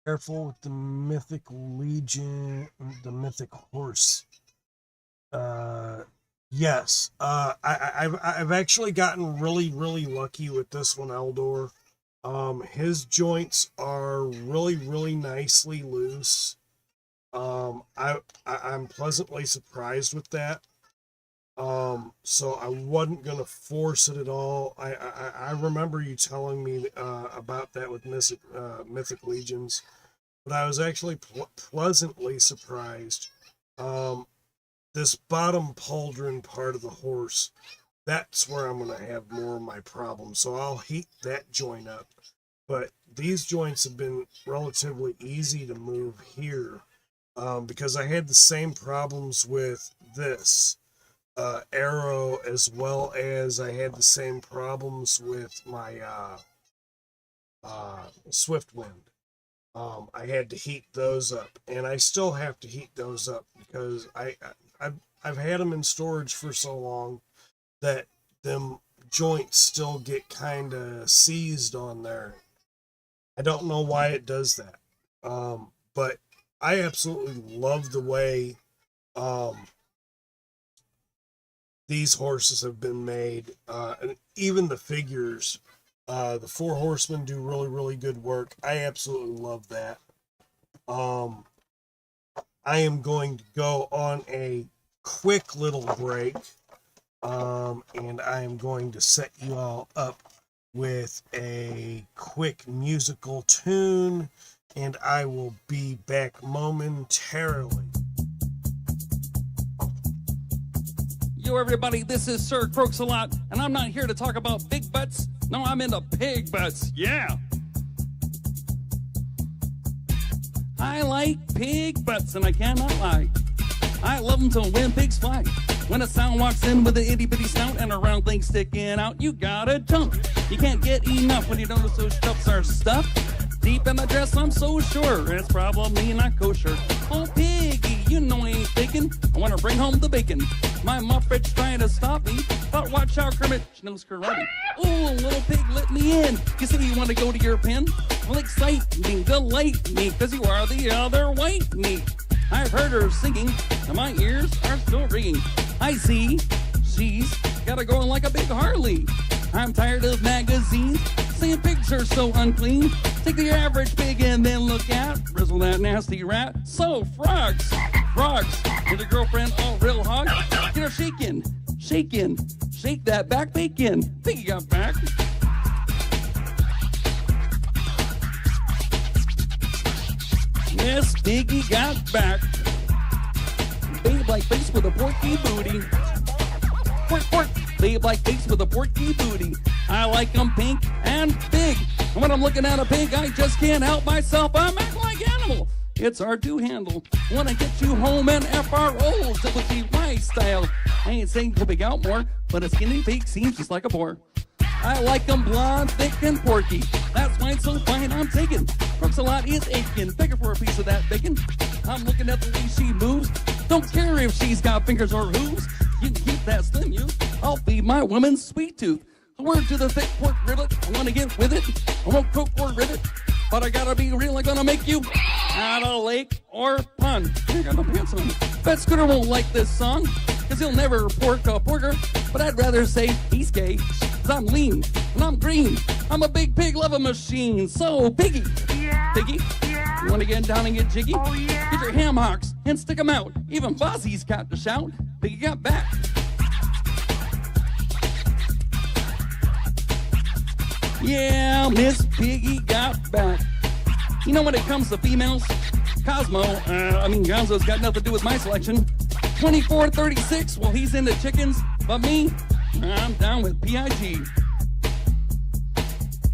Careful with the mythic legion, the mythic horse. Yes. I've actually gotten really, really lucky with this one, Eldor. His joints are really, really nicely loose. I'm pleasantly surprised with that. So I wasn't gonna force it at all. I remember you telling me about that with mythic legions, but I was actually pleasantly surprised. This bottom pauldron part of the horse, that's where I'm going to have more of my problems. So I'll heat that joint up. But these joints have been relatively easy to move here because I had the same problems with this arrow, as well as I had the same problems with my Swift Wind. I had to heat those up, and I still have to heat those up because I've had them in storage for so long that them joints still get kind of seized on there. I don't know why it does that, but I absolutely love the way these horses have been made, and even the figures. The 4 horsemen do really, really good work. I absolutely love that. I am going to go on a quick little break, and I am going to set you all up with a quick musical tune, and I will be back momentarily. Yo, everybody, this is Sir Croaks-a-Lot, and I'm not here to talk about big butts. No, I'm into pig butts. Yeah. I like pig butts, and I cannot lie. I love them till when pigs fly. When a sound walks in with an itty-bitty snout and a round thing sticking out, you gotta jump. You can't get enough when you notice those chops are stuffed deep in the dress, I'm so sure it's probably not kosher. Oh, piggy, you know I ain't faking. I want to bring home the bacon. My Muppet's trying to stop me, but watch out, Kermit, she knows karate. Ooh, little pig, let me in. You say you want to go to your pen? Well, excite me, delight me, because you are the other white meat. I've heard her singing, and my ears are still ringing. I see, she's got her going like a big Harley. I'm tired of magazines saying pigs are so unclean. Take the average pig and then look at Rizzle that nasty rat. So frogs, and your girlfriend all real hog. Get her shaking, shake that back bacon. Piggy got back. Miss Piggy got back. Babe like face with a porky booty. Pork, pork. Babe like face with a porky booty. I like them pink and big. And when I'm looking at a pig, I just can't help myself. I'm acting like animal. It's hard to handle. When I get you home in FROs, it would be my style. I ain't saying to pig out more, but a skinny pig seems just like a boar. I like them blonde, thick, and porky. That's why it's so fine I'm taking. Crooks a lot is aching. Begging for a piece of that bacon. I'm looking at the way she moves. Don't care if she's got fingers or hooves. You can keep that slim, you. I'll feed my woman sweet tooth. A word to the thick pork riblet. I want to get with it. I won't cook or rivet. But I gotta be real, I'm gonna make you out of lake or pond. I got no pants on. Bet Scooter won't like this song, cause he'll never pork a porker. But I'd rather say he's gay, cause I'm lean and I'm green. I'm a big pig loving machine. So, Piggy, Piggy, you wanna get down and get jiggy? Get your ham hocks and stick 'em out. Even Fozzie's got to shout. Piggy got back. Yeah, Miss Piggy got back. You know, when it comes to females, Gonzo's got nothing to do with my selection. 24-36, well, he's into chickens, but me, I'm down with PIG.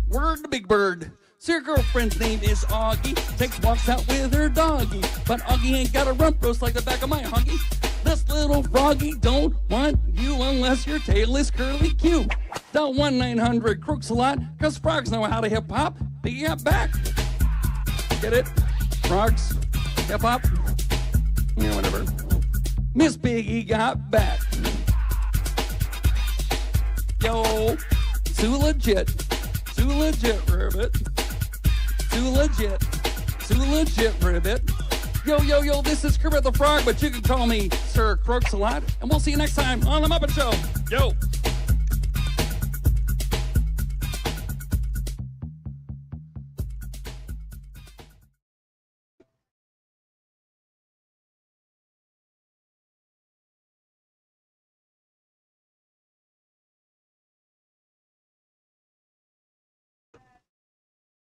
Word to Big Bird. So your girlfriend's name is Augie. Takes walks out with her doggy. But Augie ain't got a rump roast like the back of my hoggy. This little froggy don't want you unless your tail is curly Q. Dial 1-900 a lot, cause frogs know how to hip hop. Piggy got back. Get it? Frogs, hip hop. Yeah, whatever. Miss Piggy got back. Yo, too legit, ribbit. Too legit, ribbit. Yo, this is Kermit the Frog, but you can call me Sir Croaks a lot. And we'll see you next time on The Muppet Show. Yo.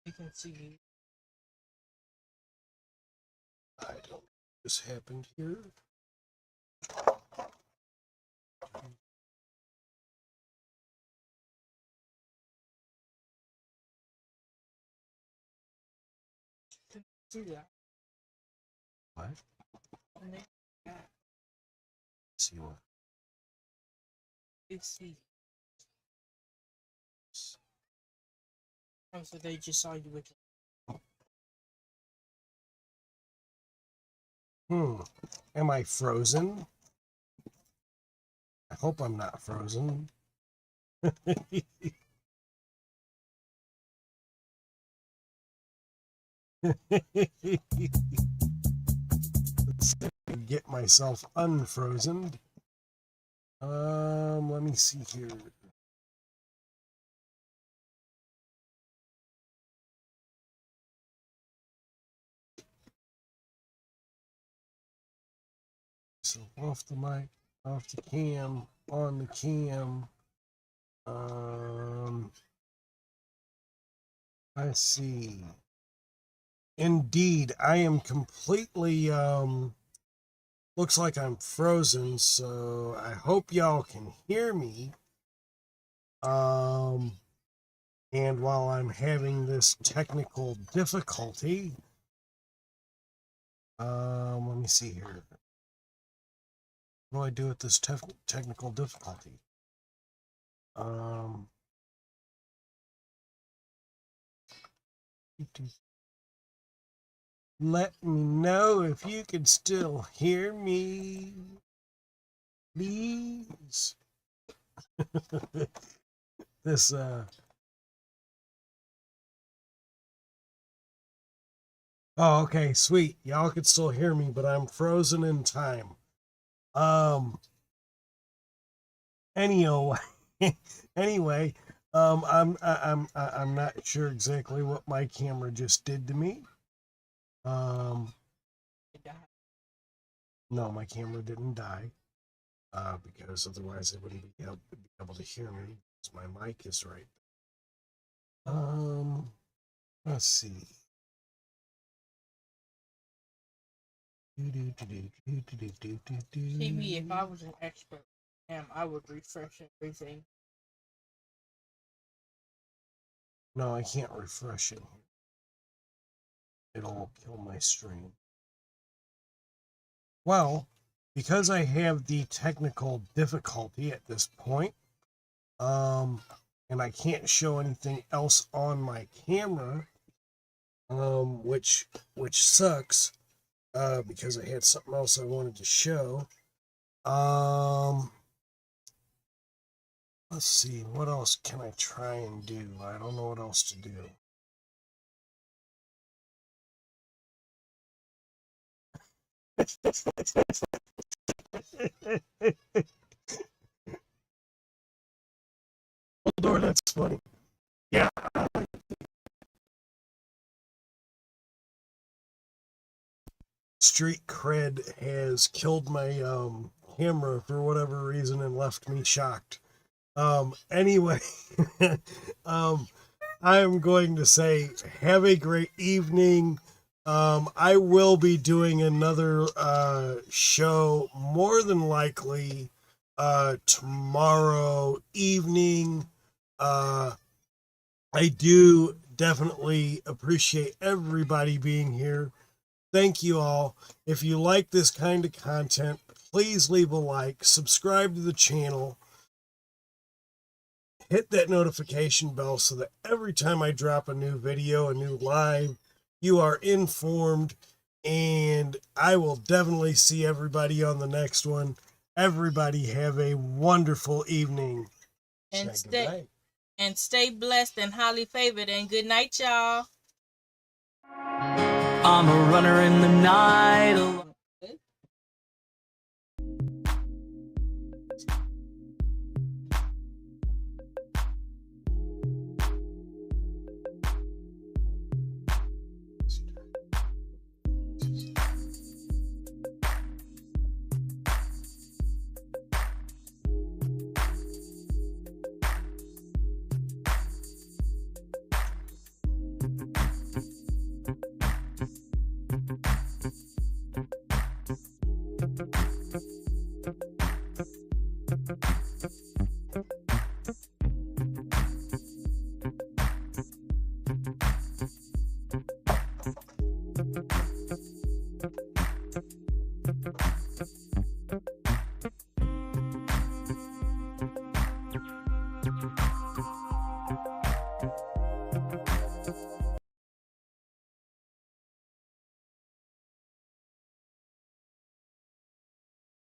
You can see. I don't know what just happened here. See that? What? And they, yeah, See what? it's the. Oh, so they just saw you with. Am I frozen? I hope I'm not frozen. Let's see if I can get myself unfrozen. Let me see here. So off the mic, off the cam, on the cam. Let's see. Indeed, I am completely, looks like I'm frozen, so I hope y'all can hear me. And while I'm having this technical difficulty, let me see here. What do I do with this technical difficulty? Let me know if you can still hear me, please. This, oh, okay, sweet. Y'all can still hear me, but I'm frozen in time. Anyway, I'm not sure exactly what my camera just did to me. No, my camera didn't die. Because otherwise it wouldn't be able to hear me. Because my mic is right there. Let's see. See me, if I was an expert, damn, I would refresh everything. No, I can't refresh it. It'll kill my stream. Well, because I have the technical difficulty at this point, and I can't show anything else on my camera, which sucks, because I had something else I wanted to show. Let's see, what else can I try and do? I don't know what else to do. Oh, Lord, that's funny. Yeah. Street cred has killed my camera for whatever reason and left me shocked. Anyway, I am going to say have a great evening. I will be doing another show more than likely tomorrow evening. I do definitely appreciate everybody being here. Thank you all. If you like this kind of content, please leave a like, subscribe to the channel, hit that notification bell so that every time I drop a new video, a new live, you are informed, and I will definitely see everybody on the next one. Everybody have a wonderful evening. And stay blessed and highly favored, and good night, y'all. I'm a runner in the night.